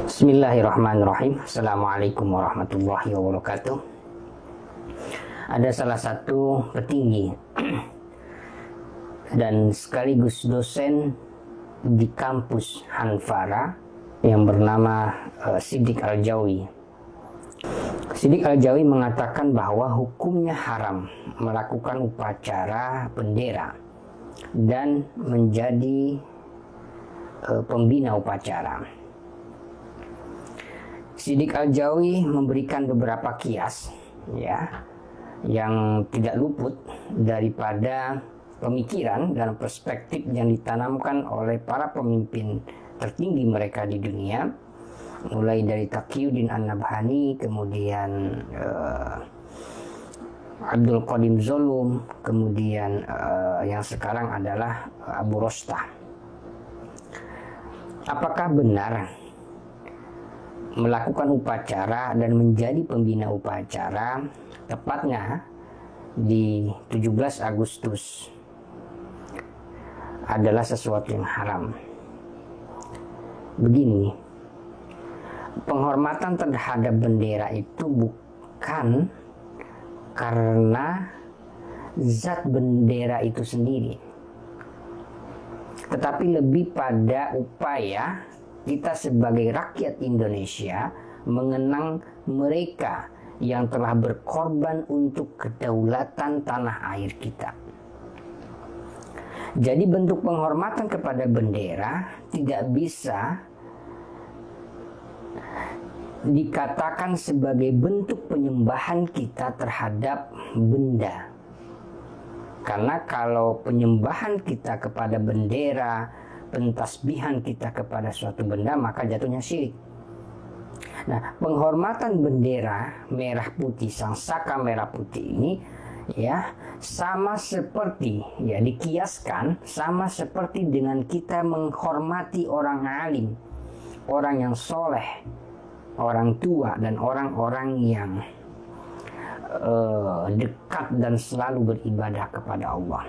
Bismillahirrahmanirrahim. Assalamualaikum warahmatullahi wabarakatuh. Ada salah satu petinggi dan sekaligus dosen di kampus Hanfara yang bernama Siddiq Al-Jawi. Siddiq Al-Jawi mengatakan bahwa hukumnya haram melakukan upacara bendera dan menjadi pembina upacara. Siddiq Al-Jawi memberikan beberapa kias yang tidak luput daripada pemikiran dan perspektif yang ditanamkan oleh para pemimpin tertinggi mereka di dunia, mulai dari Taqiyuddin An-Nabhani, kemudian Abdul Qadim Zolum, kemudian yang sekarang adalah Abu Rostah. Apakah benar melakukan upacara dan menjadi pembina upacara tepatnya di 17 Agustus adalah sesuatu yang haram? Begini, penghormatan terhadap bendera itu bukan karena zat bendera itu sendiri, tetapi lebih pada upaya kita sebagai rakyat Indonesia mengenang mereka yang telah berkorban untuk kedaulatan tanah air kita. Jadi bentuk penghormatan kepada bendera tidak bisa dikatakan sebagai bentuk penyembahan kita terhadap benda. Karena kalau penyembahan kita kepada bendera, pentasbihan kita kepada suatu benda, maka jatuhnya syirik. Nah, penghormatan bendera merah putih, sang saka merah putih ini sama seperti dikiaskan sama seperti dengan kita menghormati orang alim, orang yang soleh, orang tua, dan orang-orang yang dekat dan selalu beribadah kepada Allah.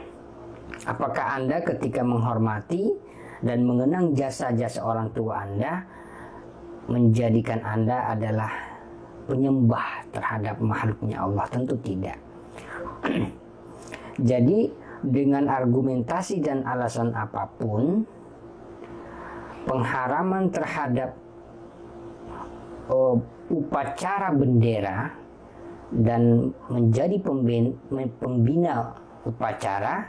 Apakah Anda ketika menghormati dan mengenang jasa-jasa orang tua Anda menjadikan Anda adalah penyembah terhadap makhluknya Allah? Tentu tidak. Jadi dengan argumentasi dan alasan apapun, pengharaman terhadap upacara bendera dan menjadi pembina upacara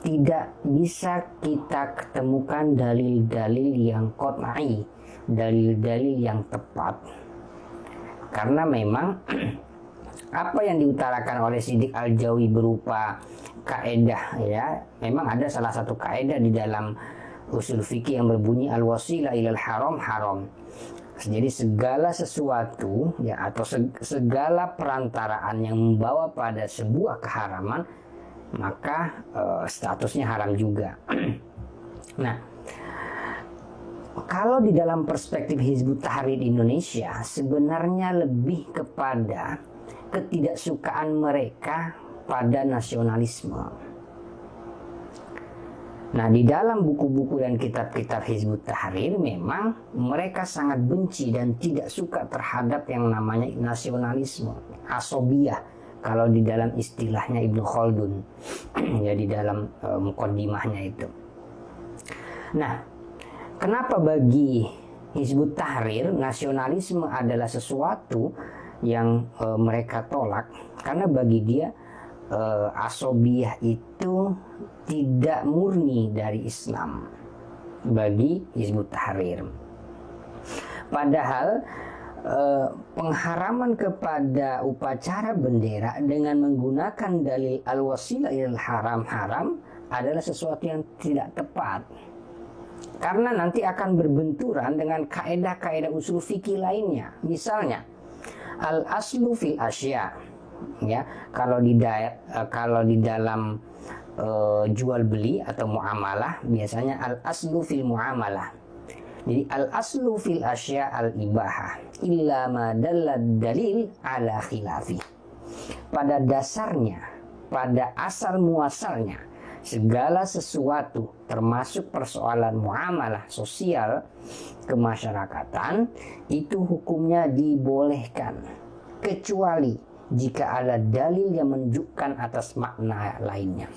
tidak bisa kita ketemukan dalil-dalil yang qat'i, dalil-dalil yang tepat. Karena memang apa yang diutarakan oleh Siddiq Al-Jawi berupa kaedah, memang ada salah satu kaedah di dalam usul fikih yang berbunyi al-wasilah ilal haram haram. Jadi segala sesuatu atau segala perantaraan yang membawa pada sebuah keharaman, maka statusnya haram juga. Nah, kalau di dalam perspektif Hizbut Tahrir Indonesia, sebenarnya lebih kepada ketidaksukaan mereka pada nasionalisme. Nah, di dalam buku-buku dan kitab-kitab Hizbut Tahrir memang mereka sangat benci dan tidak suka terhadap yang namanya nasionalisme, asobiyah, kalau di dalam istilahnya Ibnu Khaldun, di dalam muqaddimahnya itu. Nah, kenapa bagi Hizbut Tahrir nasionalisme adalah sesuatu yang mereka tolak? Karena bagi dia asobiyah itu tidak murni dari Islam bagi Hizbut Tahrir. Padahal pengharaman kepada upacara bendera dengan menggunakan dalil al-wasilah ilal haram haram adalah sesuatu yang tidak tepat, karena nanti akan berbenturan dengan kaedah-kaedah usul fikih lainnya. Misalnya al-aslu fil asya, kalau di dalam jual beli atau muamalah biasanya al-aslu fil muamalah. Jadi al-aslu fil asya al-ibahah illa ma dallad dalil ala khilafi. Pada dasarnya, pada asal muasalnya, segala sesuatu termasuk persoalan muamalah sosial kemasyarakatan itu hukumnya dibolehkan, kecuali jika ada dalil yang menunjukkan atas makna lainnya.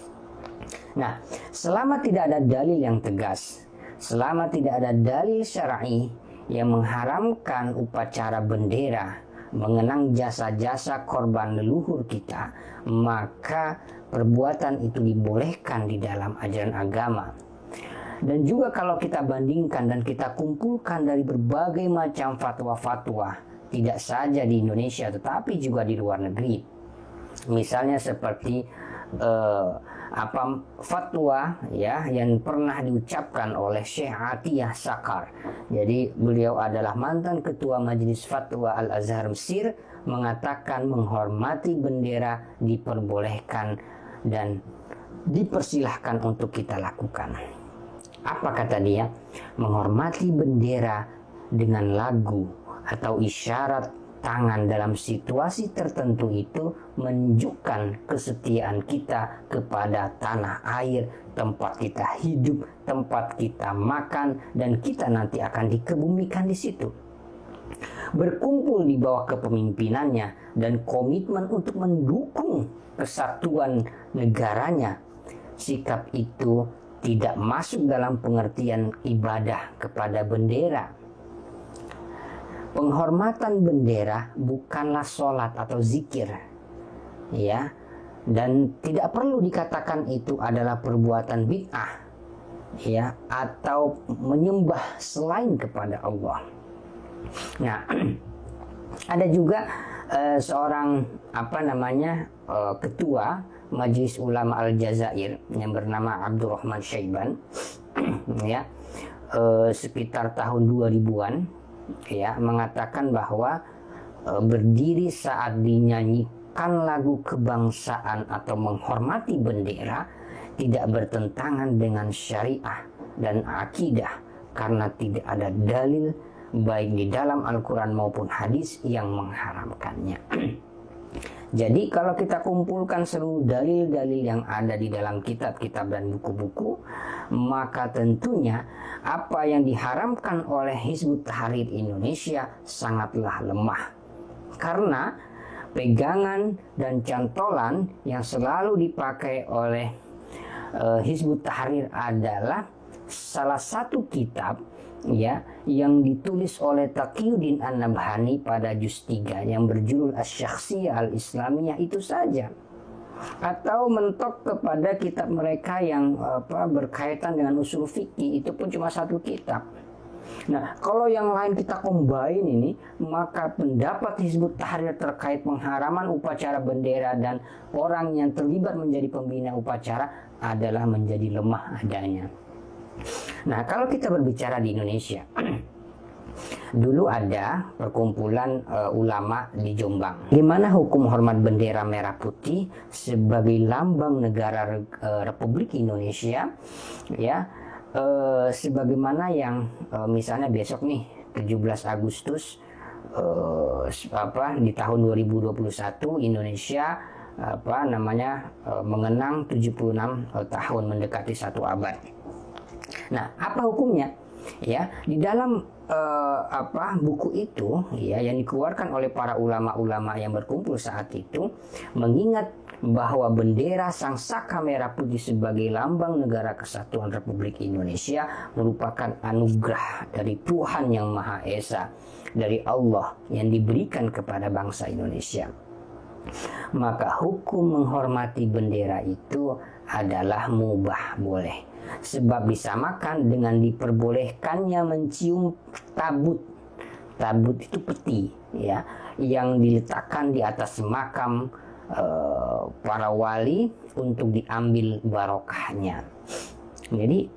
Nah, selama tidak ada dalil yang tegas, selama tidak ada dalil syar'i yang mengharamkan upacara bendera, mengenang jasa-jasa korban leluhur kita, maka perbuatan itu dibolehkan di dalam ajaran agama. Dan juga kalau kita bandingkan dan kita kumpulkan dari berbagai macam fatwa-fatwa, tidak saja di Indonesia tetapi juga di luar negeri. Misalnya seperti fatwa ya yang pernah diucapkan oleh Syekh Atiyah Sakar. Jadi beliau adalah mantan ketua Majelis Fatwa Al-Azhar Mesir, mengatakan menghormati bendera diperbolehkan dan dipersilahkan untuk kita lakukan. Apa kata dia? Menghormati bendera dengan lagu atau isyarat tangan dalam situasi tertentu itu menunjukkan kesetiaan kita kepada tanah air, tempat kita hidup, tempat kita makan, dan kita nanti akan dikebumikan di situ. Berkumpul di bawah kepemimpinannya dan komitmen untuk mendukung kesatuan negaranya, sikap itu tidak masuk dalam pengertian ibadah kepada bendera. Penghormatan bendera bukanlah sholat atau zikir, ya, dan tidak perlu dikatakan itu adalah perbuatan bid'ah, ya, atau menyembah selain kepada Allah. Nah, ada juga seorang ketua Majelis Ulama Aljazair yang bernama Abdurrahman Syaiban, ya, sekitar tahun 2000-an, ya, mengatakan bahwa berdiri saat dinyanyikan lagu kebangsaan atau menghormati bendera tidak bertentangan dengan syariah dan akidah karena tidak ada dalil baik di dalam Al-Quran maupun hadis yang mengharamkannya. Jadi kalau kita kumpulkan seluruh dalil-dalil yang ada di dalam kitab-kitab dan buku-buku, maka tentunya apa yang diharamkan oleh Hizbut Tahrir Indonesia sangatlah lemah. Karena pegangan dan cantolan yang selalu dipakai oleh Hizbut Tahrir adalah salah satu kitab, ya, yang ditulis oleh Taqiyuddin An-Nabhani pada juz 3 yang berjudul Asy-Syakhsiyah Al-Islamiyah itu saja, atau mentok kepada kitab mereka yang berkaitan dengan usul fikih, itu pun cuma satu kitab. Nah, kalau yang lain kita combine ini, maka pendapat Hizbut Tahrir terkait pengharaman upacara bendera dan orang yang terlibat menjadi pembina upacara adalah menjadi lemah adanya. Nah, kalau kita berbicara di Indonesia, dulu ada perkumpulan ulama di Jombang, di mana hukum hormat bendera merah putih sebagai lambang negara Republik Indonesia, ya, sebagaimana yang misalnya besok nih 17 Agustus di tahun 2021 Indonesia mengenang 76 tahun mendekati 1 abad. Nah, apa hukumnya? Ya, di dalam buku itu, ya, yang dikeluarkan oleh para ulama-ulama yang berkumpul saat itu, mengingat bahwa bendera sang saka merah putih sebagai lambang negara kesatuan Republik Indonesia merupakan anugerah dari Tuhan Yang Maha Esa, dari Allah yang diberikan kepada bangsa Indonesia. Maka hukum menghormati bendera itu adalah mubah, boleh, sebab disamakan dengan diperbolehkannya mencium tabut. Tabut itu peti, ya, yang diletakkan di atas makam para wali untuk diambil barokahnya. Jadi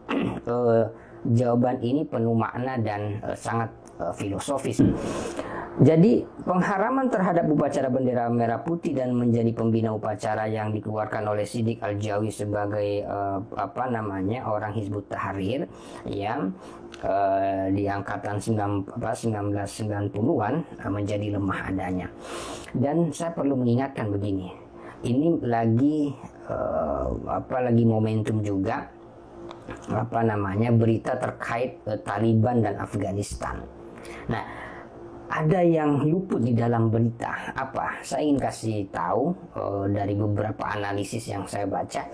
jawaban ini penuh makna dan sangat filosofis. Jadi pengharaman terhadap upacara bendera merah putih dan menjadi pembina upacara yang dikeluarkan oleh Siddiq Al-Jawi sebagai orang Hizbut Tahrir yang di angkatan 1990-an menjadi lemah adanya. Dan saya perlu mengingatkan begini, ini lagi lagi momentum juga berita terkait Taliban dan Afghanistan. Nah, ada yang luput di dalam berita. Apa? Saya ingin kasih tahu dari beberapa analisis yang saya baca.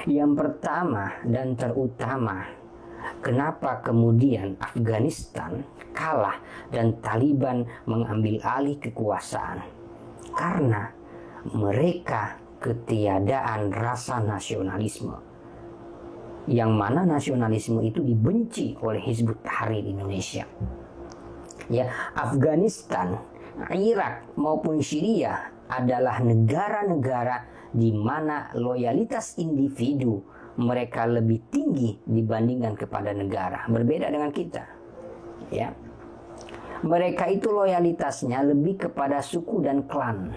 Yang pertama dan terutama, kenapa kemudian Afghanistan kalah dan Taliban mengambil alih kekuasaan? Karena mereka ketiadaan rasa nasionalisme. Yang mana nasionalisme itu dibenci oleh Hizbut Tahrir Indonesia. Ya, Afghanistan, Irak maupun Syria adalah negara-negara di mana loyalitas individu mereka lebih tinggi dibandingkan kepada negara. Berbeda dengan kita. Ya. Mereka itu loyalitasnya lebih kepada suku dan klan.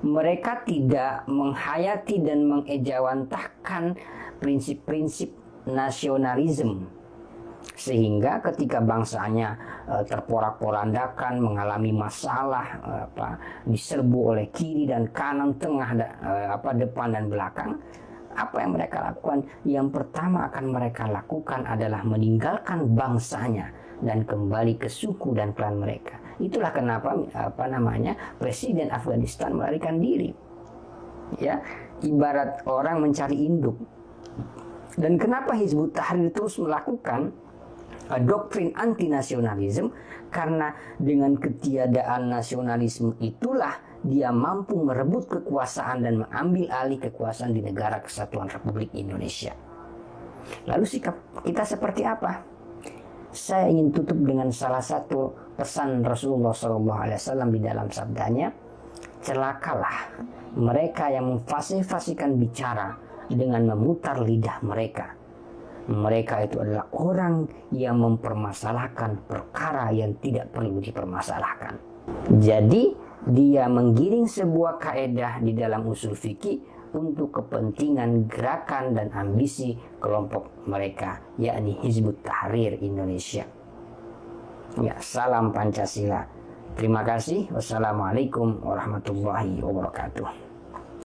Mereka tidak menghayati dan mengejawantahkan prinsip-prinsip nasionalisme, sehingga ketika bangsanya terporak-porandakan, mengalami masalah, diserbu oleh kiri dan kanan, tengah, depan dan belakang, apa yang mereka lakukan? Yang pertama akan mereka lakukan adalah meninggalkan bangsanya dan kembali ke suku dan klan mereka. Itulah kenapa Presiden Afghanistan melarikan diri. Ya, ibarat orang mencari induk. Dan kenapa Hizbut Tahrir terus melakukan doktrin anti-nasionalisme? Karena dengan ketiadaan nasionalisme itulah dia mampu merebut kekuasaan dan mengambil alih kekuasaan di negara Kesatuan Republik Indonesia. Lalu sikap kita seperti apa? Saya ingin tutup dengan salah satu pesan Rasulullah SAW di dalam sabdanya, celakalah mereka yang memfasih-fasihkan bicara dengan memutar lidah mereka. Mereka itu adalah orang yang mempermasalahkan perkara yang tidak perlu dipermasalahkan. Jadi dia menggiring sebuah kaedah di dalam usul fikih untuk kepentingan gerakan dan ambisi kelompok mereka, yakni Hizbut Tahrir Indonesia. Ya, salam Pancasila. Terima kasih. Wassalamualaikum warahmatullahi wabarakatuh.